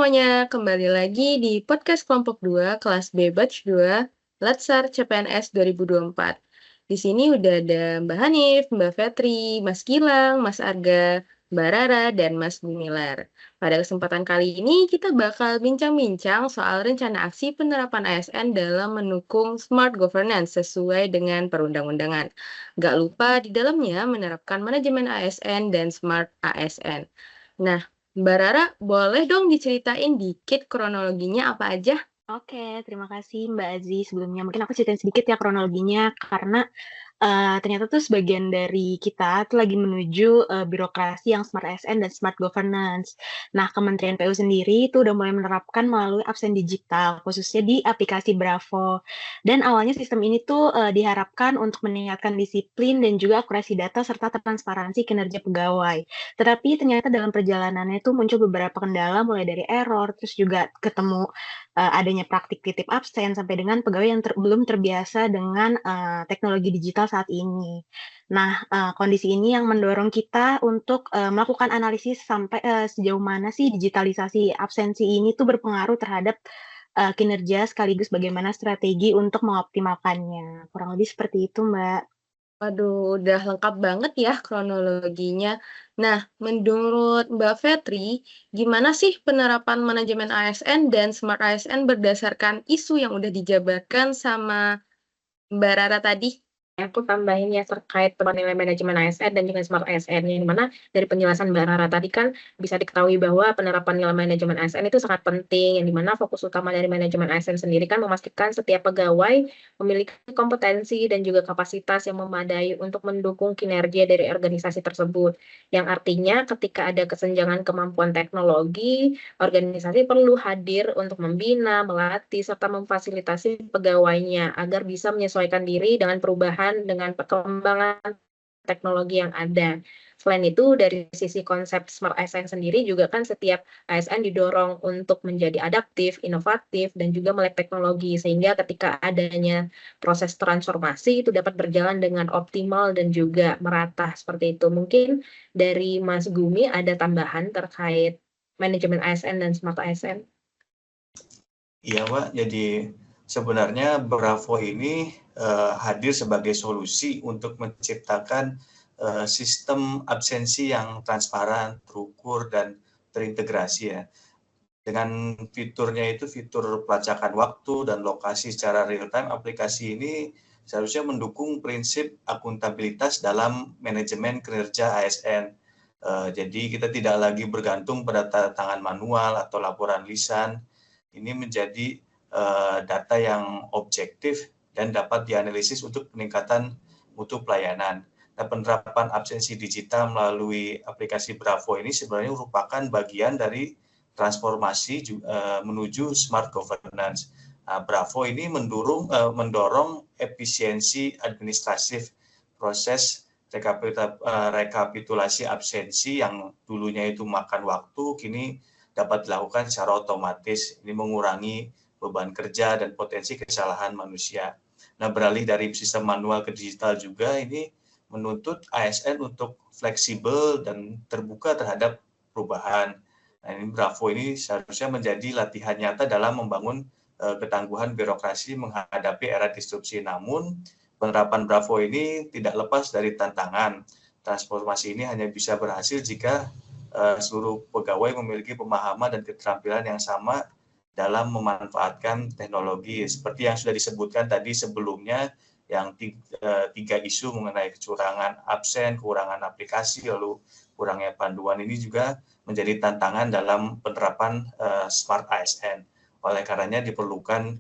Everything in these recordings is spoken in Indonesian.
semuanya, kembali lagi di podcast kelompok 2 kelas B batch 2 Latsar CPNS 2024. Di sini udah ada Mbak Hanif, Mbak Fetri, Mas Gilang, Mas Arga, Mbak Rara, dan Mas Gumilar. Pada kesempatan kali ini kita bakal bincang-bincang soal rencana aksi penerapan ASN dalam mendukung smart governance sesuai dengan perundang-undangan. Gak lupa di dalamnya menerapkan manajemen ASN dan smart ASN. Nah, Mbak Rara, boleh dong diceritain dikit kronologinya apa aja? Oke, terima kasih Mbak Aziz. Sebelumnya mungkin aku ceritain sedikit ya kronologinya, karena ternyata tuh sebagian dari kita tuh lagi menuju birokrasi yang smart ASN dan smart governance. Nah, Kementerian PU sendiri itu udah mulai menerapkan melalui absen digital, khususnya di aplikasi Bravo. Dan awalnya sistem ini tuh diharapkan untuk meningkatkan disiplin dan juga akurasi data serta transparansi kinerja pegawai. Tetapi ternyata dalam perjalanannya tuh muncul beberapa kendala, mulai dari error, terus juga ketemu adanya praktik titip absen, sampai dengan pegawai yang belum terbiasa dengan teknologi digital saat ini. Nah, kondisi ini yang mendorong kita untuk melakukan analisis sampai sejauh mana sih digitalisasi absensi ini tuh berpengaruh terhadap kinerja, sekaligus bagaimana strategi untuk mengoptimalkannya. Kurang lebih seperti itu, Mbak. Waduh, udah lengkap banget ya kronologinya. Nah, menurut Mbak Fetri, gimana sih penerapan manajemen ASN dan smart ASN berdasarkan isu yang udah dijabarkan sama Mbak Rara tadi? Aku tambahin ya terkait nilai manajemen ASN dan juga smart ASN, yang mana dari penjelasan Mbak Rara tadi kan bisa diketahui bahwa penerapan nilai manajemen ASN itu sangat penting, yang dimana fokus utama dari manajemen ASN sendiri kan memastikan setiap pegawai memiliki kompetensi dan juga kapasitas yang memadai untuk mendukung kinerja dari organisasi tersebut, yang artinya ketika ada kesenjangan kemampuan teknologi, organisasi perlu hadir untuk membina, melatih, serta memfasilitasi pegawainya agar bisa menyesuaikan diri dengan perubahan dengan perkembangan teknologi yang ada. Selain itu, dari sisi konsep smart ASN sendiri juga kan setiap ASN didorong untuk menjadi adaptif, inovatif, dan juga melek teknologi, sehingga ketika adanya proses transformasi itu dapat berjalan dengan optimal dan juga merata seperti itu. Mungkin dari Mas Gumi ada tambahan terkait manajemen ASN dan smart ASN? Iya, Mbak. Jadi sebenarnya Bravo ini hadir sebagai solusi untuk menciptakan sistem absensi yang transparan, terukur, dan terintegrasi ya. Dengan fiturnya itu fitur pelacakan waktu dan lokasi secara real time, aplikasi ini seharusnya mendukung prinsip akuntabilitas dalam manajemen kinerja ASN. Jadi kita tidak lagi bergantung pada tangan manual atau laporan lisan. Ini menjadi data yang objektif dan dapat dianalisis untuk peningkatan mutu pelayanan. Nah, penerapan absensi digital melalui aplikasi Bravo ini sebenarnya merupakan bagian dari transformasi menuju smart governance. Nah, Bravo ini mendorong efisiensi administratif, proses rekapitulasi absensi yang dulunya itu makan waktu, kini dapat dilakukan secara otomatis. Ini mengurangi beban kerja dan potensi kesalahan manusia. Nah, beralih dari sistem manual ke digital juga ini menuntut ASN untuk fleksibel dan terbuka terhadap perubahan. Nah, ini Bravo ini seharusnya menjadi latihan nyata dalam membangun ketangguhan birokrasi menghadapi era disrupsi. Namun, penerapan Bravo ini tidak lepas dari tantangan. Transformasi ini hanya bisa berhasil jika seluruh pegawai memiliki pemahaman dan keterampilan yang sama dalam memanfaatkan teknologi. Seperti yang sudah disebutkan tadi sebelumnya, yang tiga isu mengenai kecurangan absen, kekurangan aplikasi, lalu kurangnya panduan, ini juga menjadi tantangan dalam penerapan smart ASN. Oleh karenanya diperlukan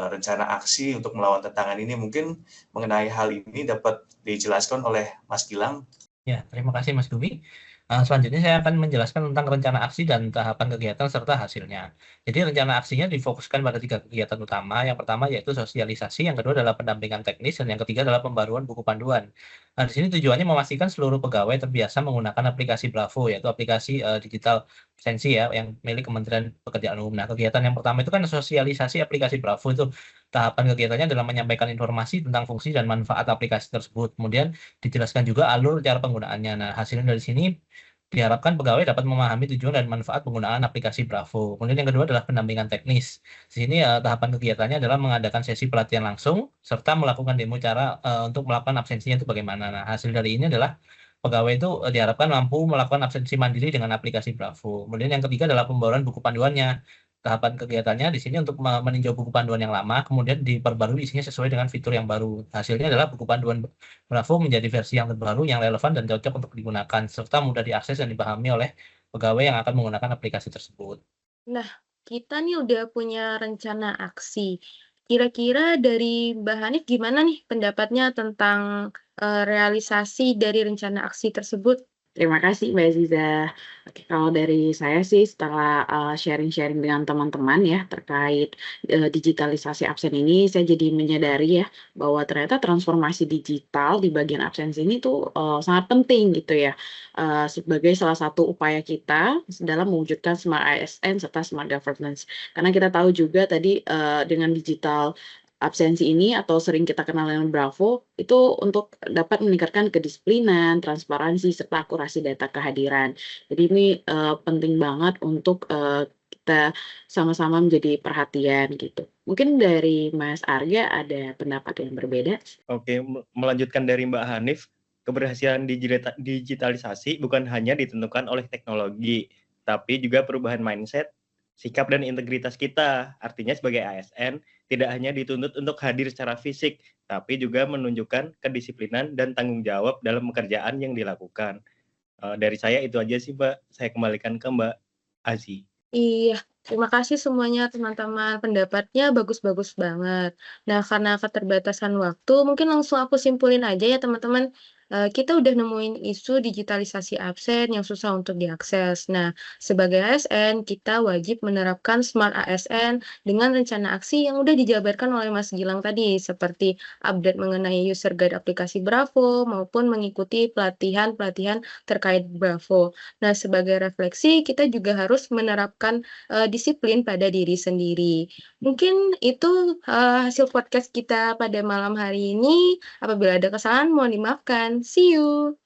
rencana aksi untuk melawan tantangan ini. Mungkin mengenai hal ini dapat dijelaskan oleh Mas Gilang. Ya, terima kasih Mas Gumi. Selanjutnya saya akan menjelaskan tentang rencana aksi dan tahapan kegiatan serta hasilnya. Jadi rencana aksinya difokuskan pada 3 kegiatan utama. Yang pertama yaitu sosialisasi, yang kedua adalah pendampingan teknis, dan yang ketiga adalah pembaruan buku panduan. Nah, di sini tujuannya memastikan seluruh pegawai terbiasa menggunakan aplikasi Bravo, yaitu aplikasi digital absensi ya, yang milik Kementerian Pekerjaan Umum. Nah, kegiatan yang pertama itu kan sosialisasi aplikasi Bravo. Itu tahapan kegiatannya adalah menyampaikan informasi tentang fungsi dan manfaat aplikasi tersebut. Kemudian dijelaskan juga alur cara penggunaannya. Nah, hasilnya dari sini Diharapkan pegawai dapat memahami tujuan dan manfaat penggunaan aplikasi Bravo. Kemudian yang kedua adalah pendampingan teknis. Di sini tahapan kegiatannya adalah mengadakan sesi pelatihan langsung serta melakukan demo cara untuk melakukan absensinya itu bagaimana. Nah, hasil dari ini adalah pegawai itu diharapkan mampu melakukan absensi mandiri dengan aplikasi Bravo. Kemudian yang ketiga adalah pembawaan buku panduannya. Tahapan kegiatannya di sini untuk meninjau buku panduan yang lama, kemudian diperbarui isinya sesuai dengan fitur yang baru. Hasilnya adalah buku panduan Bravo menjadi versi yang terbaru, yang relevan dan cocok untuk digunakan, serta mudah diakses dan dipahami oleh pegawai yang akan menggunakan aplikasi tersebut. Nah, kita nih udah punya rencana aksi. Kira-kira dari Mbak Hanif gimana nih pendapatnya tentang realisasi dari rencana aksi tersebut? Terima kasih Mbak Aziza. Oke, kalau dari saya sih setelah sharing-sharing dengan teman-teman ya terkait digitalisasi absen ini, saya jadi menyadari ya bahwa ternyata transformasi digital di bagian absensi ini tuh sangat penting gitu ya, sebagai salah satu upaya kita dalam mewujudkan smart ASN serta smart governance. Karena kita tahu juga tadi dengan digital absensi ini atau sering kita kenal dengan Bravo itu untuk dapat meningkatkan kedisiplinan, transparansi serta akurasi data kehadiran. Jadi ini penting banget untuk kita sama-sama menjadi perhatian gitu. Mungkin dari Mas Arya ada pendapat yang berbeda? Oke, melanjutkan dari Mbak Hanif, keberhasilan digitalisasi bukan hanya ditentukan oleh teknologi, tapi juga perubahan mindset, sikap dan integritas kita. Artinya sebagai ASN, tidak hanya dituntut untuk hadir secara fisik, tapi juga menunjukkan kedisiplinan dan tanggung jawab dalam pekerjaan yang dilakukan. Dari saya itu aja sih, Mbak. Saya kembalikan ke Mbak Azi. Iya, terima kasih semuanya teman-teman. Pendapatnya bagus-bagus banget. Nah, karena keterbatasan waktu, mungkin langsung aku simpulin aja ya teman-teman. Kita udah nemuin isu digitalisasi absen yang susah untuk diakses. Nah, sebagai ASN, kita wajib menerapkan Smart ASN dengan rencana aksi yang udah dijabarkan oleh Mas Gilang tadi, seperti update mengenai user guide aplikasi Bravo, maupun mengikuti pelatihan-pelatihan terkait Bravo. Nah, sebagai refleksi, kita juga harus menerapkan disiplin pada diri sendiri. Mungkin itu hasil podcast kita pada malam hari ini. Apabila ada kesalahan, mohon dimaafkan. See you.